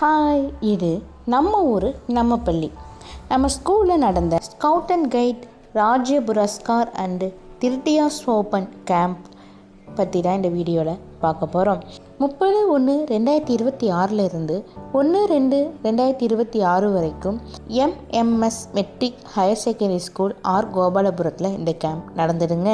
Hi, இது நம்ம ஊர் நம்ம பள்ளி. நம்ம ஸ்கூலில் நடந்த scout and guide Rajya Puraskar and திருட்டியாஸ் ஓப்பன் கேம்ப் பற்றி தான் இந்த வீடியோவில் பார்க்க போகிறோம். 30/1/2026 இருந்து 1/2/2026 வரைக்கும் MMS matric higher secondary school R கோபாலபுரத்தில் இந்த கேம்ப் நடந்துடுங்க.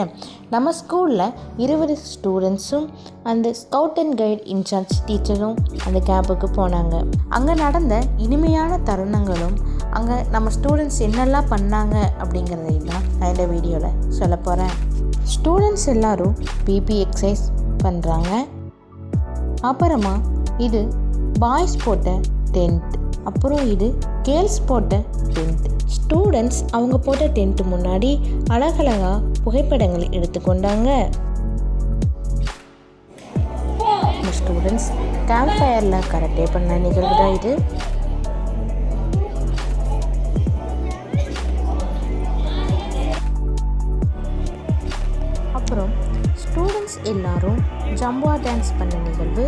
நம்ம ஸ்கூலில் 20 ஸ்டூடெண்ட்ஸும் அந்த ஸ்கவுட் அண்ட் கைட் இன்சார்ஜ் டீச்சரும் அந்த கேம்புக்கு போனாங்க. அங்கே நடந்த இனிமையான தருணங்களும் அங்கே நம்ம ஸ்டூடெண்ட்ஸ் என்னெல்லாம் பண்ணாங்க அப்படிங்கிறதையும் தான் நான் இந்த வீடியோவில் சொல்ல போகிறேன். ஸ்டூடெண்ட்ஸ் எல்லோரும் பிபி எக்ஸசைஸ் பண்ணுறாங்க. அப்புறமா இது பாய்ஸ் போட்ட டென்ட், அப்புறம் இது கேர்ள்ஸ் போட்ட டென்ட். ஸ்டூடெண்ட்ஸ் அவங்க போட்ட டென்ட் முன்னாடி அழகழகா புகைப்படங்கள் எடுத்துக்கொண்டாங்க. ஸ்டூடெண்ட்ஸ் கேம்ப் ஃபயரில் கரெக்டே பண்ண நிகழ்வு தான் இது. அப்புறம் ஸ்டூடெண்ட்ஸ் எல்லாரும் ஜம்பா டான்ஸ் பண்ண நிகழ்வு.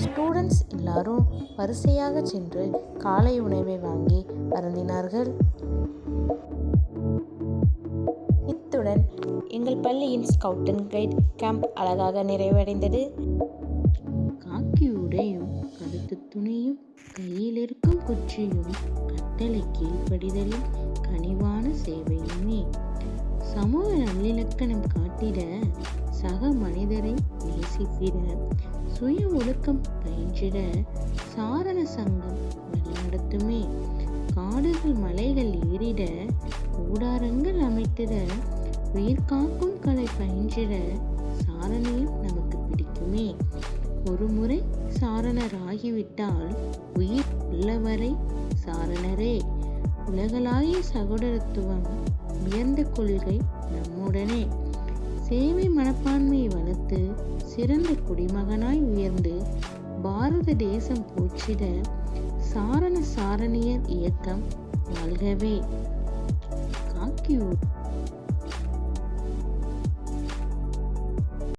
ஸ்டூடெண்ட்ஸ் எல்லாரும் வரிசையாக சென்று காலை உணவை வாங்கி அருந்தினார்கள். இத்துடன் எங்கள் பள்ளியின் ஸ்கவுட் அண்ட் கைட் கேம்ப் அழகாக நிறைவடைந்தது. காக்கி உடையும் கருத்து துணியும் கையில் இருக்கும் குச்சியும் கட்டளை கீழ்ப்படிதலும் கனிவான சேவையுமே. சமூக நல்லிலக்கணம் காட்டிட, சக மனிதரை நேசித்திட, சுய ஒழுக்கம் பயின்றிட சாரண சங்கம் வழிநடத்துமே. காடுகள் மலைகள் ஏறிட, கூடாரங்கள் அமைத்திட, உயிர் காக்கும் கலை பயின்றிட சாரணையும் நமக்கு பிடிக்குமே. ஒரு முறை சாரணர் ஆகிவிட்டால் உயிர் உள்ளவரை சாரணரே. உலகளாகிய சகோதரத்துவம் உயர்ந்த கொள்கை நம்முடனே. சேவை மனப்பான்மையை வளர்த்து சிறந்த குடிமகனாய் உயர்ந்து பாரத தேசம் போற்றிட சாரண சாரணியர் இயக்கம் வாழ்கவே. காக்கி